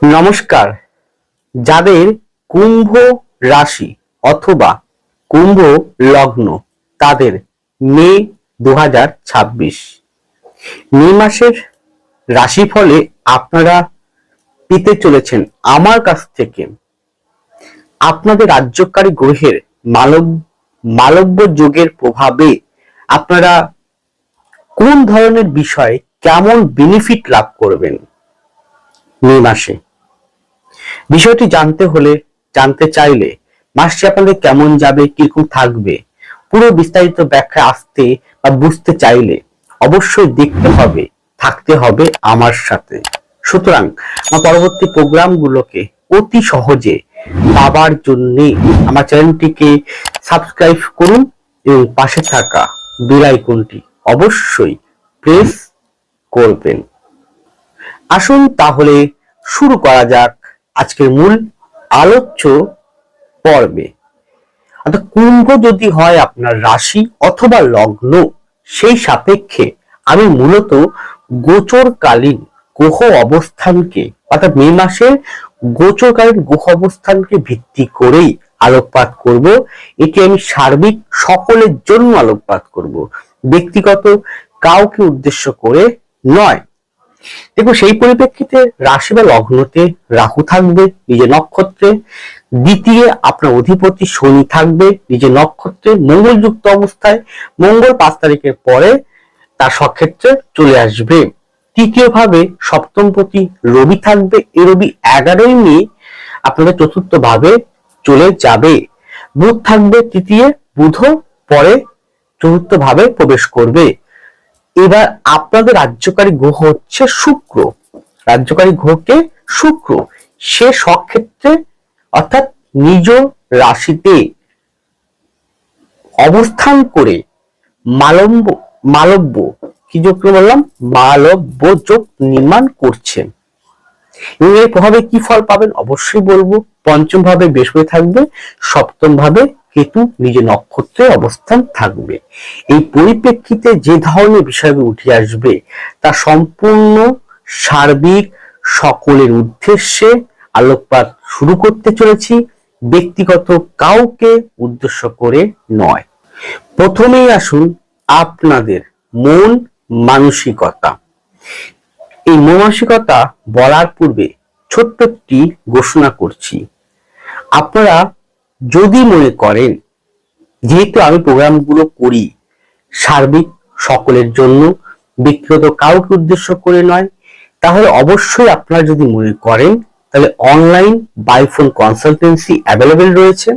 নমস্কার। যাদের কুম্ভ রাশি অথবা কুম্ভ লগ্ন তাদের মে 2026 মে মাসের রাশিফলে আপনারা পেতে চলেছেন আমার কাছ থেকে আপনাদের রাজ্যকারী গ্রহের মালব্য যোগের প্রভাবে আপনারা কোন ধরনের বিষয়ে কেমন বেনিফিট লাভ করবেন মে মাসে। বিষয়টি জানতে চাইলে মাসটি আপনাদের কেমন যাবে, কিরকম থাকবে, পুরো বিস্তারিত ব্যাখ্যা আসতে বা বুঝতে চাইলে অবশ্যই থাকতে হবে আমার সাথে। সুতরাং আমার পরবর্তী প্রোগ্রামগুলোকে অতি সহজে পাবার জন্য আমার চ্যানেলটিকে সাবস্ক্রাইব করুন এবং পাশে থাকা বেল আইকনটি অবশ্যই প্রেস করবেন। আসুন তাহলে শুরু করা যাক আজকের মূল আলোচ্য পর্বে। অর্থাৎ কুম্ভ যদি হয় আপনার রাশি অথবা লগ্ন, সেই সাপেক্ষে আমি মূলত গোচরকালীন গ্রহ অবস্থানকে অর্থাৎ মে মাসের গোচরকালীন গ্রহ অবস্থানকে ভিত্তি করেই আলোকপাত করব। এটি আমি সার্বিক সকলের জন্য আলোকপাত করব, ব্যক্তিগত কাউকে উদ্দেশ্য করে নয়। দেখো, সেই পরিপ্রেক্ষিতে রাশি বা লগ্নতে রাহু থাকবে নিজের নক্ষত্রে, দ্বিতীয় আপনার অধিপতি শনি থাকবে নিজের নক্ষত্রে মঙ্গল যুক্ত অবস্থায়। মঙ্গল 5 তারিখের পরে তার স্বক্ষেত্রে চলে আসবে। তৃতীয় ভাবে সপ্তমপতি রবি থাকবে। এই রবি 11ই মে আপনাদের চতুর্থ ভাবে চলে যাবে। বুধ থাকবে তৃতীয়, বুধ পরে চতুর্থ ভাবে প্রবেশ করবে। এবার আপনাদের রাজ্যকারী গ্রহ হচ্ছে শুক্র। রাজ্যকারী গ্রহকে শুক্র সে স্বক্ষেত্রে অর্থাৎ নিজ রাশিতে অবস্থান করে মালব্য কি যোগ বললাম, মালব্য যোগ নির্মাণ করছে। এবং এর প্রভাবে কি ফল পাবেন অবশ্যই বলবো। পঞ্চম ভাবে বৃহস্পতি থাকবে, সপ্তম ভাবে কেতু নিজের নক্ষত্রে অবস্থান থাকবে। এই পরিপ্রেক্ষিতে যে ধরনের বিষয়গুলো উঠে আসবে তা সম্পূর্ণ সার্বিক সকলের উদ্দেশ্যে আলোকপাত শুরু করতে চলেছি, ব্যক্তিগত কাউকে উদ্দেশ্য করে নয়। প্রথমেই আসুন আপনাদের মন মানসিকতা। এই মানসিকতা বলার পূর্বে ছোট্ট একটি ঘোষণা করছি। আপনারা যদি মনে করেন যেহেতু আমি প্রোগ্রামগুলো করি সার্বিক সকলের জন্য, ব্যক্তিগত কাউকে উদ্দেশ্য করে নয়, তাহলে অবশ্যই আপনারা যদি মনে করেন তাহলে online by phone consultancy available রয়েছে।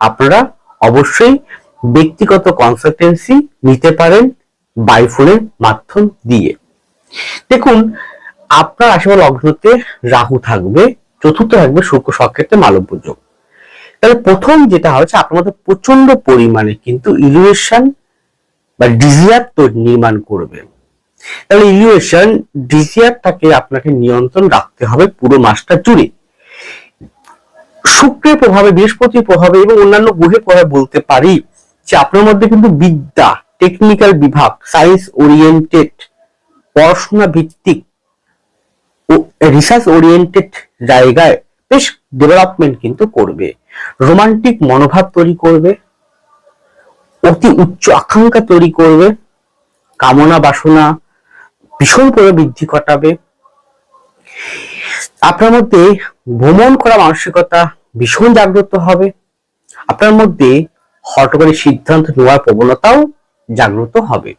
আপনারা অবশ্যই ব্যক্তিগত কনসালটেন্সি নিতে পারেন বাই ফোনের মাধ্যম দিয়ে। দেখুন, আপনার আশেপাশে লগ্নতে রাহু থাকবে, চতুর্থ থাকবে শুক্র স্বক্ষেত্রে মালব্য যোগ। তাহলে প্রথম যেটা হচ্ছে আপনার মধ্যে প্রচন্ড পরিমাণে কিন্তু ইলিউশন বা ডিজিয়ার নির্মাণ করবে। তাহলে ইলিউশন ডিজিয়ারটাকে আপনাকে নিয়ন্ত্রণ রাখতে হবে পুরো মাসটা জুড়ে। শুক্রের প্রভাবে, বৃহস্পতির প্রভাবে এবং অন্যান্য গ্রহের প্রভাবে বলতে পারি যে আপনার মধ্যে কিন্তু বিদ্যা, টেকনিক্যাল বিভাগ, সায়েন্স ওরিয়েন্টেড, পড়াশোনা ভিত্তিক ও রিসার্চ ওরিয়েন্টেড জায়গায় বেশ ডেভেলপমেন্ট কিন্তু করবে। রোমান্টিক মনোভাব তৈরি করবে, অতি উচ্চ আকাঙ্ক্ষা তৈরি করবে, কামনা বাসনা ভীষণ করে বৃদ্ধি ঘটাবে। আপনার মধ্যে ভ্রমণ করা মানসিকতা ভীষণ জাগ্রত হবে। আপনার মধ্যে হঠকারী সিদ্ধান্ত নেওয়ার প্রবণতাও জাগ্রত হবে।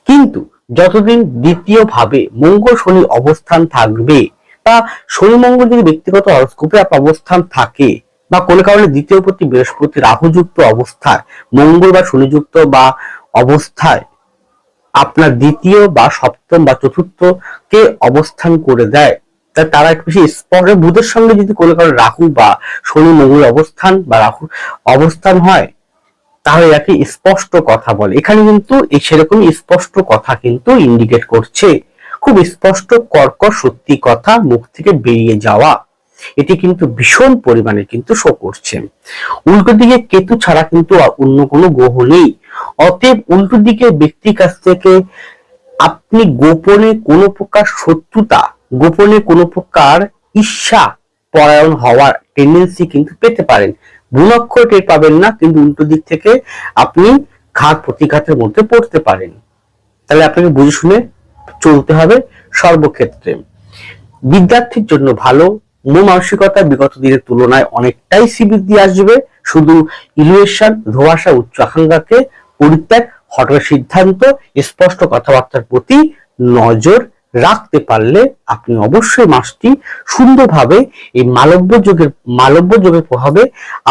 কিন্তু যতদিন দ্বিতীয় ভাবে মঙ্গল শনি অবস্থান থাকবে বা শনি মঙ্গল যদি ব্যক্তিগত হরস্কোপে অবস্থান থাকে বা কোনো কারণে দ্বিতীয় প্রতি বৃহস্পতি রাহুযুক্ত অবস্থায়, মঙ্গল বা শনিযুক্ত বা অবস্থায় আপনার দ্বিতীয় বা সপ্তম বা চতুর্থ কে অবস্থান করে দেয়, তারা একটু বেশি স্পষ্ট। বুধের সঙ্গে যদি কোনো কারণে রাহু বা শনি মঙ্গল অবস্থান বা রাহু অবস্থান হয় তাহলে একে স্পষ্ট কথা বলে। এখানে কিন্তু সেরকম স্পষ্ট কথা কিন্তু ইন্ডিকেট করছে, খুব স্পষ্ট কর্কশ সত্যি কথা মুখ থেকে বেরিয়ে যাওয়া, এটি কিন্তু ভীষণ পরিমাণে কিন্তু শো করছে। উল্টো দিকে কেতু ছাড়া কিন্তু অন্য কোনো গ্রহ নেই। অতএব উল্টো দিকে ব্যক্তির কাছ থেকে আপনি গোপনে কোনো প্রকার শত্রুতা, গোপনে কোনো প্রকার ঈর্ষা পরায়ণ হওয়ার টেন্ডেন্সি কিন্তু পেতে পারেন। ভুলক্ষর টের পাবেন না, কিন্তু উল্টো দিক থেকে আপনি ঘাত প্রতিঘাতের মধ্যে পড়তে পারেন। তাহলে আপনাকে বুঝে শুনে চলতে হবে সর্বক্ষেত্রে। বিদ্যার্থীর জন্য ভালো, মন মানসিকতা বিগত দিনের তুলনায় অনেকটাই শ্রীবৃদ্ধি আসবে। শুধু ইলিউশন, ধোঁয়াশা, উচ্চ আকাঙ্ক্ষাকে পরিত্যাগ, হঠাৎ সিদ্ধান্ত, স্পষ্ট কথাবার্তার প্রতি নজর রাখতে পারলে আপনি অবশ্যই মাসটি সুন্দরভাবে এই মালব্য যোগের প্রভাবে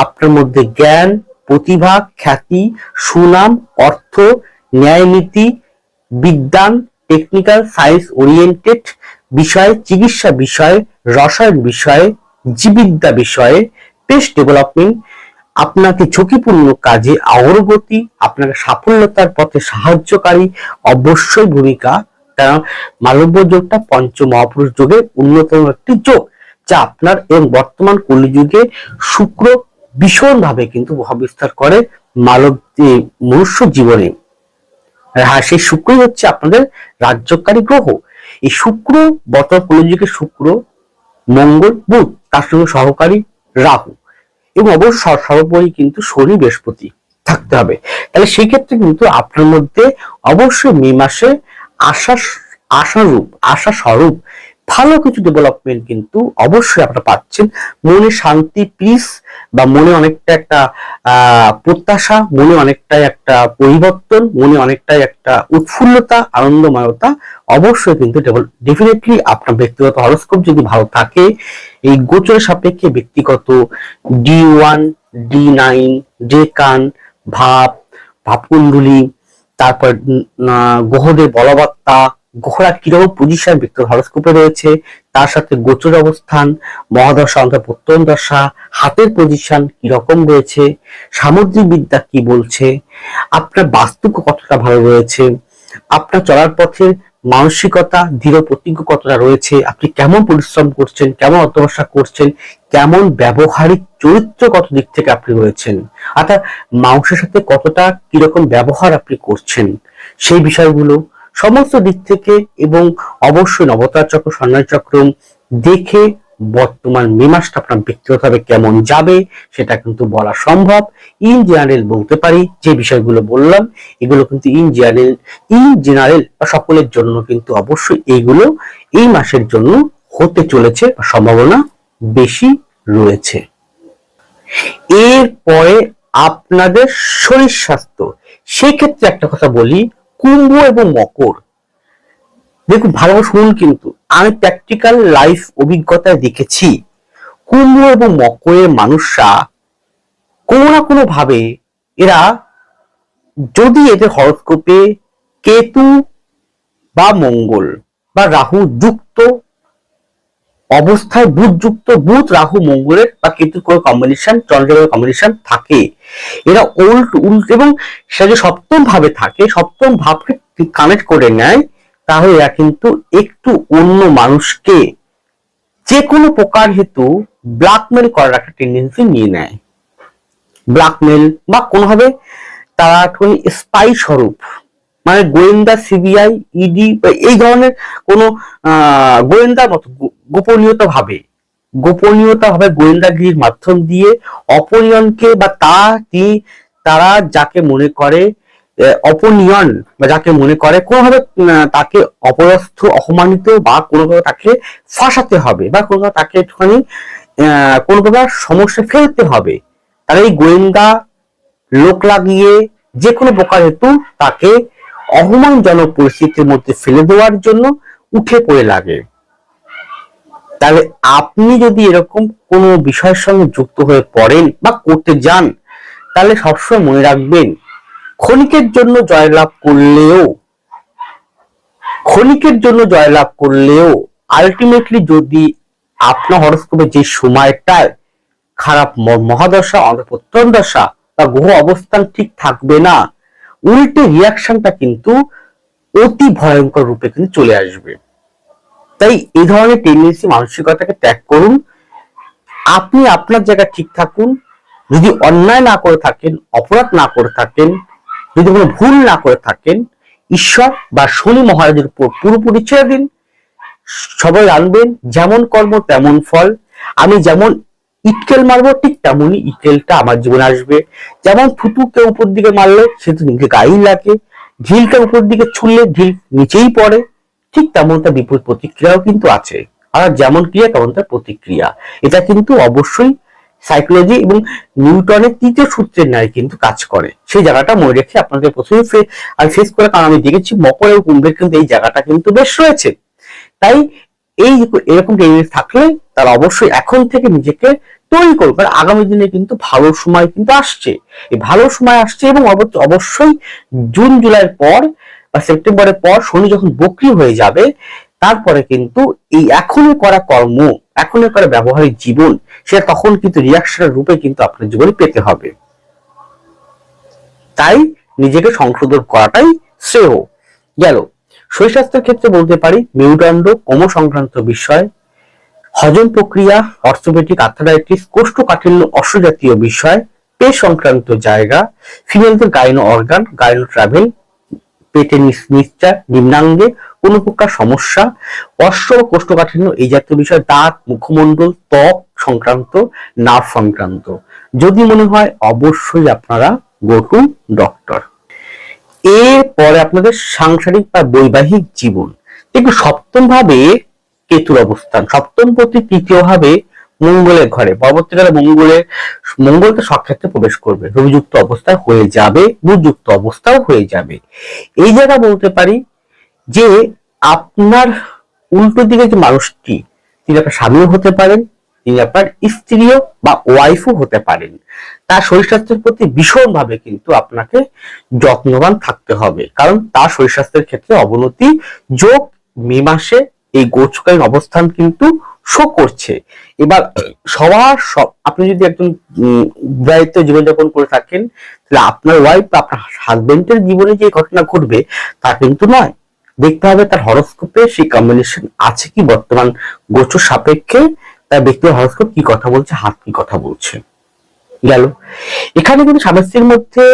আপনার মধ্যে জ্ঞান, প্রতিভা, খ্যাতি, সুনাম, অর্থ, ন্যায়নীতি, বিজ্ঞান, টেকনিক্যাল, সায়েন্স ওরিয়েন্টেড বিষয়, চিকিৎসা বিষয়ে, রসায়ন বিষয়ে, জীববিদ্যা বিষয়ে, পেস্ট ডেভেলপমেন্ট আপনাকে ঝুঁকিপূর্ণ কাজে অগ্রগতি, আপনাকে সাফল্যতার পথে সাহায্যকারী অবশ্যই ভূমিকা। কারণ মালব্য যোগটা পঞ্চ মহাপুরুষ যোগের অন্যতম একটি যোগ, যা আপনার এবং বর্তমান কলিযুগে শুক্র ভীষণভাবে কিন্তু প্রভাব বিস্তার করে মনুষ্য জীবনে। হ্যাঁ, সেই শুক্রই হচ্ছে আপনাদের রাজ্যকারী গ্রহ। এই শুক্র বর্তমান কলিযুগে শুক্র, মঙ্গল, বুধ, তার সঙ্গে সহকারী রাহু এবং অবশ্য সর্বোপরি কিন্তু শনি, বৃহস্পতি থাকতে হবে। তাহলে সেই ক্ষেত্রে কিন্তু আপনার মধ্যে অবশ্যই মে মাসে আশা স্বরূপ ভালো কিছু ডেভেলপমেন্ট কিন্তু অবশ্যই আপনারা পাচ্ছেন। মনে শান্তি, পিস বা মনে অনেকটা একটা প্রত্যাশা, মনে অনেকটাই একটা পরিবর্তন, মনে অনেকটাই একটা উৎফুল্লতা, আনন্দময়তা অবশ্যই কিন্তু ডেফিনেটলি আপনার ব্যক্তিগত হরোস্কোপ যদি ভালো থাকে, এই গোচরের সাপেক্ষে ব্যক্তিগত D1, D9, ডেকান, ভাবকুণ্ডলী, তারপর গ্রহদের বলবত্তা, গ্রহরা কিরকম পজিশন ব্যক্তিগত হরোস্কোপে রয়েছে, তার সাথে গোচর অবস্থান, মহাদশা অন্তর্পত্তন দশা, হাতের পজিশন কিরকম রয়েছে, সামুদ্রিক বিদ্যা কি বলছে, আপনার বাস্তুক কতটা ভালো রয়েছে, আপনার চলার পথে মানসিকতা, দৃঢ় প্রতিজ্ঞ কতটা রয়েছে, আপনি কেমন পরিশ্রম করছেন, কেমন অধ্যবসায় করছেন, কেমন ব্যবহারিক চরিত্র কত দিক থেকে আপনি রয়েছেন, অর্থাৎ মানুষের সাথে কতটা কিরকম ব্যবহার আপনি করছেন, সেই বিষয়গুলো সমস্ত দিক থেকে এবং অবশ্যই নবতার চক্র, সন্ন্যাস চক্র দেখে বর্তমান মে মাসটা আপনার ব্যক্তিগতভাবে কেমন যাবে সেটা কিন্তু বলা সম্ভব। ইন জেনারেল বলতে পারি যে বিষয়গুলো বললাম, এগুলো কিন্তু ইন জেনারেল বা সকলের জন্য কিন্তু অবশ্যই এইগুলো এই মাসের জন্য হতে চলেছে, সম্ভাবনা বেশি রয়েছে। এরপরে আপনাদের শরীর স্বাস্থ্য, সেক্ষেত্রে একটা কথা বলি, কুম্ভ এবং মকর, দেখুন ভালোভাবে শুনুন, কিন্তু আমি প্র্যাকটিক্যাল লাইফ অভিজ্ঞতায় দেখেছি কুম্ভ এবং মকরের মানুষরা কোনো না কোনো ভাবে এরা যদি এদের হরোস্কোপে কেতু বা মঙ্গল বা রাহু যুক্ত অবস্থায়, বুধ রাহু মঙ্গলের বা কেতুর কোনো কম্বিনেশন, চন্দ্রের কম্বিনেশন থাকে, এরা উল্ট এবং সেটা যে সপ্তম ভাবে থাকে, সপ্তম ভাবকে কানেক্ট করে নেয়, তাহলে এরা কিন্তু একটু অন্য মানুষকে যে কোনো প্রকার হেতু ব্ল্যাকমেল করার একটা টেন্ডেন্সি নিয়ে নেয়। ব্ল্যাকমেল বা কোনোভাবে তারা একটুখানি স্পাই স্বরূপ, মানে গোয়েন্দা, সিবিআই, ইডি এই ধরনের কোনো গোয়েন্দার মতো গোপনীয়তা ভাবে গোয়েন্দাগিরির মাধ্যম দিয়ে অপনিয়নকে বা তারা যাকে মনে করে অপনিয়ন বা যাকে মনে করে কোনোভাবে তাকে অপদস্থ, অপমানিত বা কোনোভাবে তাকে ফাঁসাতে হবে বা কোনোভাবে তাকে একটুখানি কোনো প্রকার সমস্যা ফেলতে হবে, তারা এই গোয়েন্দা লোক লাগিয়ে যে কোনো প্রকার হেতু তাকে অপমানজনক পরিস্থিতির মধ্যে ফেলে দেওয়ার জন্য উঠে পড়ে লাগে। তাহলে আপনি যদি এরকম কোনো বিষয়ের সঙ্গে যুক্ত হয়ে পড়েন বা করতে যান, তাহলে সবসময় মনে রাখবেন, ক্ষণিকের জন্য জয়লাভ করলেও আলটিমেটলি যদি আপনার হরোস্কোপে যে সময়টায় খারাপ মহাদশা, অন্তর্পত্তন দশা বা গ্রহ অবস্থান ঠিক থাকবে না, উল্টে রিয়াকশনটা কিন্তু অতি ভয়ঙ্কর রূপে কিন্তু চলে আসবে। তাই এই ধরনের টেন্ডেন্সি, মানসিকতাকে ত্যাগ করুন। আপনি আপনার জায়গায় ঠিক থাকুন। যদি অন্যায় না করে থাকেন, অপরাধ না করে থাকেন, যদি কোনো ভুল না করে থাকেন, ঈশ্বর বা শনি মহারাজের উপর পুরোপুরি ছেড়ে দিন। সবাই জানবেন যেমন কর্ম তেমন ফল। আমি যেমন ইটকেল মারবো ঠিক তেমনই ইটকেলটা আমার জীবনে আসবে। যেমন থুতুকে উপর দিকে মারলে সে তো নিজে গায়েই লাগে, ঢিলটা উপর দিকে ছুড়লে ঢিল নিচেই পড়ে, ঠিক তেমন তার বিপরীত প্রতিক্রিয়াও কিন্তু আছে। আর যেমন ক্রিয়া তেমন তার প্রতিক্রিয়া, এটা কিন্তু অবশ্যই সাইকোলজি এবং নিউটনের তৃতীয় সূত্রের ন্যায় কিন্তু কাজ করে। সেই জায়গাটা মনে রেখে আপনাদের প্রথমে ফেস করে, কারণ আমি দেখেছি মকর এবং কুম্ভের কিন্তু এই জায়গাটা কিন্তু বেশ রয়েছে। তাই এই এরকম টেন্ডেন্সি থাকলে তারা অবশ্যই এখন থেকে নিজেকে তৈরি করবে, কারণ আগামী দিনে কিন্তু ভালো সময় কিন্তু আসছে। এই ভালো সময় আসছে এবং অবশ্যই জুন জুলাইয়ের পর বা সেপ্টেম্বরের পর শনি যখন বক্রি হয়ে যাবে, তারপরে কিন্তু এই এখনই করা কর্ম, এখনই করা ব্যবহারিক জীবন, সেটা তখন কিন্তু রিয়াকশনের রূপে কিন্তু আপনার জীবনে পেতে হবে। তাই নিজেকে সংশোধন করাটাই শ্রেয়। গেল শরীর স্বাস্থ্যের ক্ষেত্রে বলতে পারি মেরুদণ্ড, কোমর সংক্রান্ত বিষয়, হজম প্রক্রিয়া, অর্থোপেডিক, আর্থ্রাইটিস, কোষ্ঠকাঠিন্য, অশ্বজাতীয় বিষয়, পেট সংক্রান্ত জায়গা, ফিমেলদের গাইনো অর্গান, গাইনো ট্রাভেল, পেটে নিশ্চা, নিম্নাঙ্গে কোনো প্রকার সমস্যা, অশ্ব কোষ্ঠকাঠিন্য এই জাতীয় বিষয়, দাঁত, মুখমণ্ডল, ত্বক সংক্রান্ত, নার্ভ সংক্রান্ত। যদি মনে হয় অবশ্যই আপনারা গো টু ডক্টর। এরপরে আপনাদের সাংসারিক বা বৈবাহিক জীবন, দেখুন সপ্তম ভাবে কেতুর অবস্থান, সপ্তম প্রতি তৃতীয় ভাবে মঙ্গলের ঘরে, পরবর্তীকালে মঙ্গল তো সক্ষেত্রে প্রবেশ করবে, রবিযুক্ত অবস্থায় হয়ে যাবে, বুধযুক্ত অবস্থাও হয়ে যাবে। এই জায়গা বলতে পারি যে আপনার উল্টো দিকে যে মানুষটি, তিনি আপনার স্বামীও হতে পারেন, তিনি আপনার স্ত্রীও বা ওয়াইফও হতে পারেন। তার শরীর স্বাস্থ্যের প্রতি ভীষণভাবে কিন্তু আপনাকে যত্নবান থাকতে হবে, কারণ তার শরীর স্বাস্থ্যের ক্ষেত্রে অবনতি যোগ মে মাসে এই গোচরকালীন অবস্থান কিন্তু শো করছে। এবার আপনি যদি একজন বিবাহিত জীবনযাপন করে থাকেন, তাহলে আপনার ওয়াইফ বা আপনার হাজবেন্ডের জীবনে যে ঘটনা ঘটবে তা কিন্তু নয়। দেখতে হবে তার হরোস্কোপে সেই কম্বিনেশন আছে কি, বর্তমান গোচর সাপেক্ষে তার ব্যক্তিগত হরোস্কোপ কি কথা বলছে, হাত কি কথা বলছে। গেল এখানে কিন্তু স্বামী স্ত্রীর মধ্যে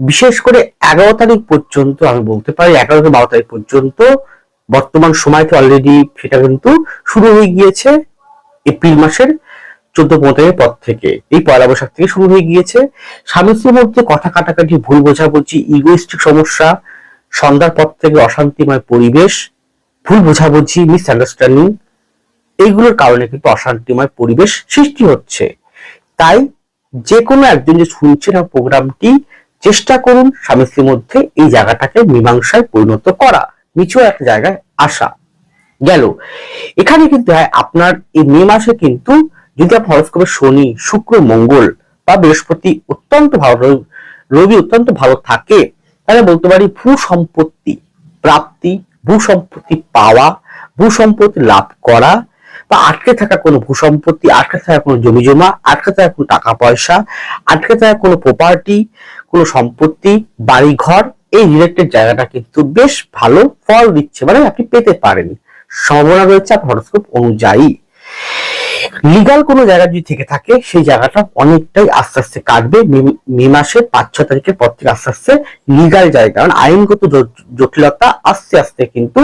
বিশেষ করে 11 তারিখ পর্যন্ত, আমি বলতে পারি 11 থেকে 12 তারিখ পর্যন্ত বর্তমান সময়টা অলরেডি সেটা কিন্তু শুরু হয়ে গিয়েছে। এপ্রিল মাসের 14-15 তারিখের পর থেকে, এই পয়লা বৈশাখ থেকে শুরু হয়ে গিয়েছে। স্বামী স্ত্রীর মধ্যে কথা কাটাকাটি, ভুল বোঝাবুঝি, ইগোইস্টিক সমস্যা, সন্ধ্যার পর থেকে অশান্তিময় পরিবেশ, ভুল বোঝাবুঝি, মিসআন্ডারস্ট্যান্ডিং, এইগুলোর কারণে কিন্তু অশান্তিময় পরিবেশ সৃষ্টি হচ্ছে। তাই যে কোনো একজন যে শুনছেন প্রোগ্রামটি, চেষ্টা করুন স্বামী স্ত্রীর মধ্যে এই জায়গাটাকে মীমাংসায় পরিণত করা, মিচুয়াল একটা জায়গায় আসা। গেল এখানে কিন্তু আপনার এই মে মাসে কিন্তু যদি আপনার হরোস্কোপে শনি, শুক্র, মঙ্গল বা বৃহস্পতি অত্যন্ত ভালো, রবি অত্যন্ত ভালো থাকে, তাহলে বলতে পারি ভূ সম্পত্তি প্রাপ্তি, ভূ সম্পত্তি পাওয়া, ভূ সম্পত্তি লাভ করা, বা আটকে থাকা কোনো ভূসম্পত্তি, আটকে থাকা কোনো জমি জমা, আটকে থাকা কোনো টাকা পয়সা, আটকে থাকা কোনো প্রপার্টি, কোনো সম্পত্তি, বাড়ি ঘর, এই রিলেটেড জায়গাটা কিন্তু বেশ ভালো ফল দিচ্ছে, মানে আপনি পেতে পারেন, সম্ভাবনা রয়েছে আপনার হরোস্কোপ অনুযায়ী। লিগাল কোনো জায়গা যদি থেকে থাকে সেই জায়গাটা অনেকটাই আস্তে আস্তে কাটবে। মে মাসের 5-6 তারিখের পর থেকে আস্তে আস্তে লিগাল জায়গা, কারণ আইনগত জটিলতা আস্তে আস্তে কিন্তু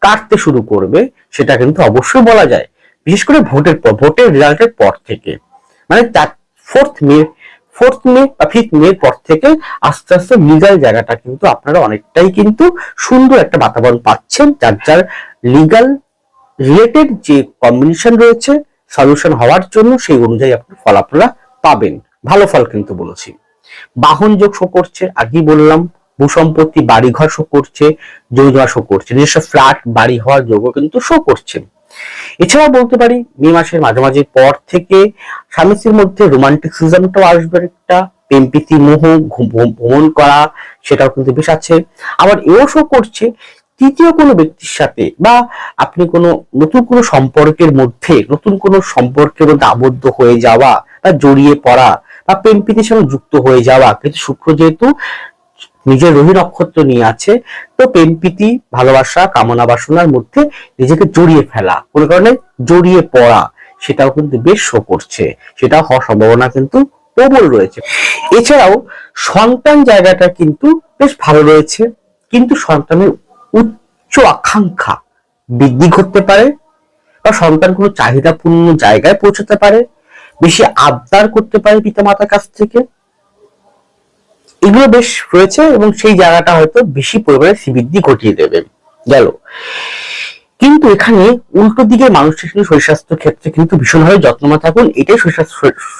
কাটতে শুরু করবে, সেটা কিন্তু অবশ্যই বলা যায়। বিশেষ করে ভোটের রেজাল্টের পর থেকে, মানে 4th মে বা 5th মে পর থেকে আস্তে আস্তে লিগাল জায়গাটা কিন্তু আপনারা অনেকটাই কিন্তু সুন্দর একটা বাতাবরণ পাচ্ছেন, যার যার লিগাল রিলেটেড যে কম্বিনেশন রয়েছে সলিউশন হওয়ার জন্য সেই অনুযায়ী আপনি ফল আপনারা পাবেন, ভালো ফল কিন্তু বলেছি। বাহন যোগ শো করছে, আগেই বললাম, ভূসম্পত্তি, বাড়িঘর শো করছে, জমি জমা শো করছে, নিজস্ব ফ্ল্যাট বাড়ি হওয়ার যোগও কিন্তু শো করছে। এছাড়াও বলতে পারি মে মাসের মাঝামাঝি পর থেকে স্বামী স্ত্রীর মধ্যে রোমান্টিক সিজনটাও আসবে, একটা প্রেম প্রীতি মোহ, ভ্রমণ করা, সেটাও কিন্তু বেশ আছে। আবার এও শো করছে তৃতীয় কোনো ব্যক্তির সাথে বা আপনি কোনো নতুন কোনো সম্পর্কের মধ্যে আবদ্ধ হয়ে যাওয়া বা জড়িয়ে পড়া বা প্রেম প্রীতির সঙ্গে যুক্ত হয়ে যাওয়া। কিন্তু শুক্র যেহেতু নিজের রোহি নক্ষত্র নিয়ে আছে, তো প্রেম প্রীতি, ভালোবাসা, কামনা বাসনার মধ্যে নিজেকে জড়িয়ে ফেলা, কোনো কারণে জড়িয়ে পড়া, সেটাও কিন্তু বেশ শো করছে, সেটাও হওয়ার সম্ভাবনা কিন্তু প্রবল রয়েছে। এছাড়াও সন্তান জায়গাটা কিন্তু বেশ ভালো রয়েছে, কিন্তু সন্তানের উচ্চ আকাঙ্ক্ষা বৃদ্ধি ঘটতে পারে, বা সন্তান কোনো চাহিদাপূর্ণ জায়গায় পৌঁছতে পারে, বেশি আবদার করতে পারে পিতামাতার কাছ থেকে। এগুলো বেশ রয়েছে এবং সেই জায়গাটা হয়তো বেশি পরিমাণে শ্রীবৃদ্ধি ঘটিয়ে দেবে। গেল, কিন্তু এখানে উল্টো দিকে মানুষের কিন্তু শরীর স্বাস্থ্য ক্ষেত্রে কিন্তু ভীষণভাবে যত্নবান থাকুন, এটাই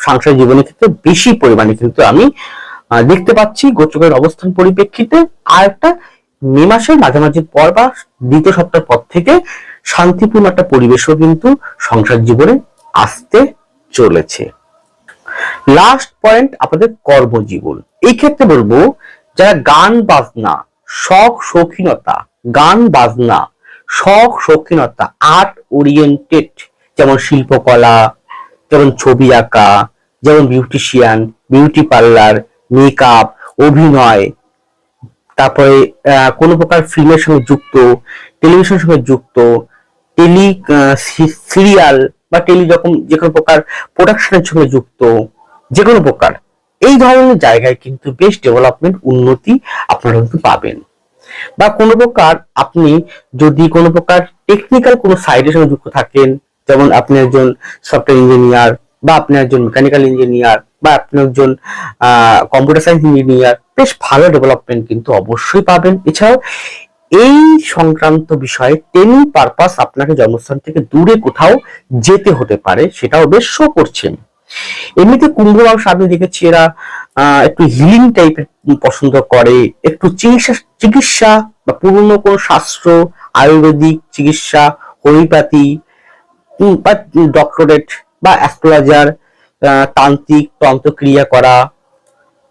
সাংসারিক জীবনের ক্ষেত্রে বেশি পরিমাণে কিন্তু আমি দেখতে পাচ্ছি গোচরের অবস্থান পরিপ্রেক্ষিতে। আর একটা মে মাসের মাঝামাঝি পর বা দ্বিতীয় সপ্তাহ পর থেকে শান্তিপূর্ণ একটা পরিবেশও কিন্তু সংসার জীবনে আসতে চলেছে। লাস্ট পয়েন্ট, আপনাদের কর্মজীবন। এই ক্ষেত্রে বলবো, যারা গান বাজনা শখ শৌখিনতা, গান বাজনা শখ শৌখিনতা, আর্ট ওরিয়েন্টেড, যেমন শিল্পকলা, যেমন ছবি আঁকা, যেমন বিউটিশিয়ান, বিউটি পার্লার, মেকআপ, অভিনয়, তারপরে কোনো প্রকার ফিল্মের সঙ্গে যুক্ত, টেলিভিশনের সঙ্গে যুক্ত, টেলি সিরিয়াল বা টেলি রকম যে কোনো প্রকার প্রোডাকশনের সঙ্গে যুক্ত, যে কোনো প্রকার এই ধরনের জায়গায় কিন্তু বেশ ডেভেলপমেন্ট, উন্নতি আপনারা কিন্তু পাবেন। বা কোনো প্রকার আপনি যদি কোনো প্রকার টেকনিক্যাল কোনো সাইডের সঙ্গে যুক্ত থাকেন, যেমন আপনি একজন সফটওয়্যার ইঞ্জিনিয়ার, বা আপনি একজন মেকানিক্যাল ইঞ্জিনিয়ার, বা আপনি একজন কম্পিউটার সায়েন্স ইঞ্জিনিয়ার, বেশ ভালো ডেভেলপমেন্ট কিন্তু অবশ্যই পাবেন। এছাড়াও এই সংক্রান্ত বিষয়ে ট্রেনিং পারপাস আপনাকে জন্মস্থান থেকে দূরে কোথাও যেতে হতে পারে, সেটাও বেশ শো করছেন। এমনিতে কুম্ভ রাশি আমি দেখেছি এরা একটু হিলিং টাইপের পছন্দ করে, একটু চিকিৎসা বা পুরনো কোন শাস্ত্র, আয়ুর্বেদিক চিকিৎসা, হোমিওপ্যাথি বা ডক্টরেট বা অ্যাস্ট্রোলজার, তান্ত্রিক তন্ত্রক্রিয়া করা,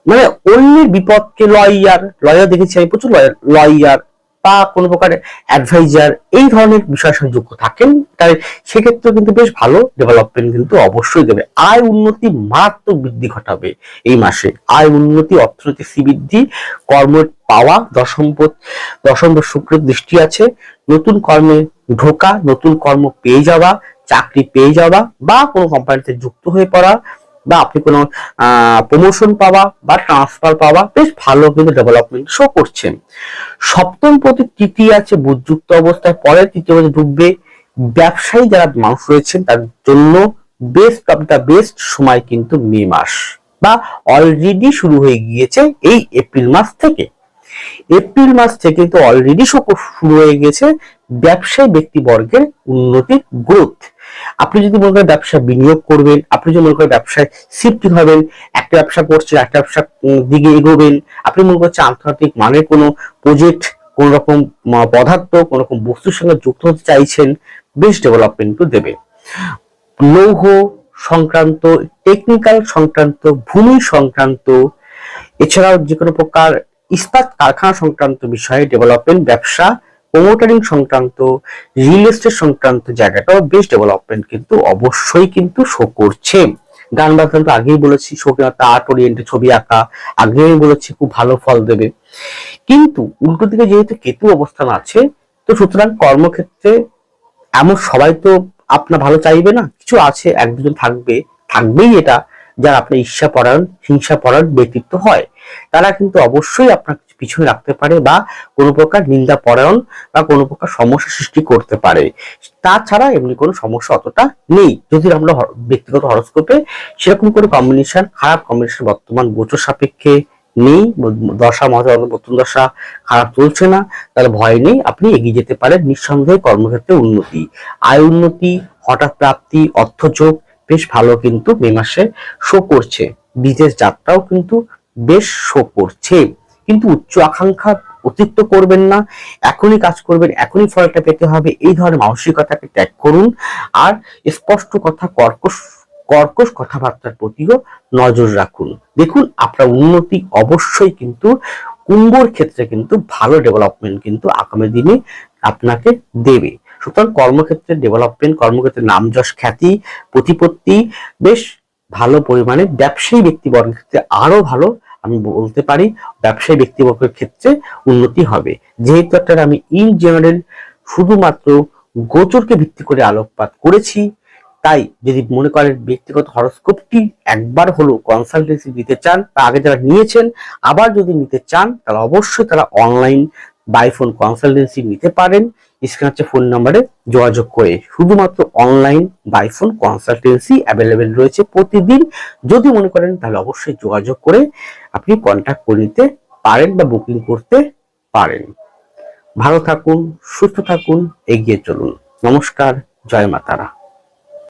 মানে অন্যের বিপদকে লয়ার দেখেছি আমি প্রচুর, লয়ার বা কোনো প্রকার অ্যাডভাইজার, এই ধরনের বিষয়ের সঙ্গে যুক্ত থাকেন, তাই সেক্ষেত্রে কিন্তু বেশ ভালো ডেভেলপমেন্ট কিন্তু অবশ্যই দেবে। আয় উন্নতি মারাত্মক বৃদ্ধি ঘটাবে এই মাসে, আয় উন্নতি, অর্থনৈতিক শ্রীবৃদ্ধি, কর্মের পাওয়া, দশম শুক্রের দৃষ্টি আছে, নতুন কর্মে ঢোকা, নতুন কর্ম পেয়ে যাওয়া, চাকরি পেয়ে যাওয়া, বা কোনো কোম্পানিতে যুক্ত হয়ে পড়া, বা আপনি কোনো প্রমোশন পাওয়া বা ট্রান্সফার পাওয়া, বেশ ভালো কিন্তু ডেভেলপমেন্ট শো করছেন। সপ্তম প্রতি তৃতীয় আছে বুধযুক্ত অবস্থায়, পরে তৃতীয় ঢুকবে। ব্যবসায়ী যারা মানুষ রয়েছেন তার জন্য বেস্ট সময় কিন্তু মে মাস, বা অলরেডি শুরু হয়ে গিয়েছে এই এপ্রিল মাস থেকে। এপ্রিল মাস থেকে কিন্তু অলরেডি শুরু হয়ে গেছে ব্যবসায়ী ব্যক্তিবর্গের উন্নতির গ্রোথ। আপনি যদি মনে করেন ব্যবসা বিনিয়োগ করবেন, আপনি যদি মনে করেন ব্যবসায় শিফট হবেন, একটা ব্যবসা করছেন একটা ব্যবসা দিকে এগোবেন, আপনি মনে করছেন আন্তর্জাতিক মানের কোনো প্রজেক্ট, কোন রকম পদার্থ, কোন রকম বস্তুর সঙ্গে যুক্ত হতে চাইছেন, বেশ ডেভেলপমেন্ট দেবে। লৌহ সংক্রান্ত, টেকনিক্যাল সংক্রান্ত, ভূমি সংক্রান্ত, এছাড়াও যে কোনো প্রকার ইস্পাত কারখানা সংক্রান্ত বিষয়ে ডেভেলপমেন্ট, ব্যবসা, প্রমোটারিং সংক্রান্ত, রিয়েল এস্টেট সংক্রান্ত জায়গাটাও বেশ ডেভেলপমেন্ট কিন্তু অবশ্যই কিন্তু শো করছে। গান বাজনা তো আগেই বলেছি, শৌখিনতা, আর্ট ওরিয়েন্টেড, ছবি আঁকা আগেই বলেছি খুব ভালো ফল দেবে। কিন্তু উল্টো দিকে যেহেতু কেতু অবস্থান আছে, তো সুতরাং কর্মক্ষেত্রে এমন সবাই তো আপনার ভালো চাইবে না, কিছু আছে এক দুজন থাকবেই এটা, যারা আপনার ঈর্ষা পরায়ণ, হিংসা পরায়ণ ব্যক্তিত্ব হয়, তারা কিন্তু অবশ্যই আপনার পিছনে রাখতে পারে, বা কোনো প্রকার নিন্দা পরায়ণ বা কোনো প্রকার সমস্যা সৃষ্টি করতে পারে। তাছাড়া এমনি কোনো সমস্যা অতটা নেই, যদি আমরা ব্যক্তিগত হরস্কোপে সেরকম কোনো কম্বিনেশন, খারাপ কম্বিনেশন বর্তমান গোচর সাপেক্ষে নেই, দশা নতুন দশা খারাপ চলছে না, তাহলে ভয় নেই, আপনি এগিয়ে যেতে পারেন নিঃসন্দেহে। কর্মক্ষেত্রে উন্নতি, আয় উন্নতি, হঠাৎ প্রাপ্তি, অর্থযোগ বেশ ভালো কিন্তু মে মাসে শো করছে। বিদেশ যাত্রাও কিন্তু বেশ শো করছে, কিন্তু উচ্চ আকাঙ্ক্ষা অতিরিক্ত করবেন না, এখনই কাজ করবেন, এখনই ফলটা পেতে হবে, এই ধরনের মানসিকতাকে ত্যাগ করুন। আর স্পষ্ট কথা, কর্কশ কথাবার্তার প্রতিও নজর রাখুন। দেখুন আপনার উন্নতি অবশ্যই কিন্তু কুম্ভর ক্ষেত্রে কিন্তু ভালো ডেভেলপমেন্ট কিন্তু আগামী দিনে আপনাকে দেবে। সুতরাং কর্মক্ষেত্রে ডেভেলপমেন্ট, কর্মক্ষেত্রে নাম যশ খ্যাতি প্রতিপত্তি বেশ ভালো পরিমাণে, ব্যবসায়ী ব্যক্তিবর্গের ক্ষেত্রে আরো ভালো আমি বলতে পারি, ব্যবসায়ী ব্যক্তিবর্গের ক্ষেত্রে উন্নতি হবে। যেহেতু একটা আমি ইন জেনারেল শুধুমাত্র গোচরকে ভিত্তি করে আলোকপাত করেছি, তাই যদি মনে করেন ব্যক্তিগত হরস্কোপটি একবার হলো কনসালটেন্সি দিতে চান, বা আগে যারা নিয়েছেন আবার যদি নিতে চান, তাহলে অবশ্যই তারা অনলাইন বাই ফোন কনসালটেন্সি নিতে পারেন। স্ক্রিনে আছে ফোন নাম্বারে যোগাযোগ করে শুধুমাত্র online by phone consultancy available রয়েছে প্রতিদিন। যদি মনে করেন তাহলে অবশ্যই যোগাযোগ করে আপনি কন্ট্যাক্ট করে নিতে পারেন বা বুকিং করতে পারেন। ভালো থাকুন, সুস্থ থাকুন, এগিয়ে চলুন। নমস্কার, জয় মা তারা।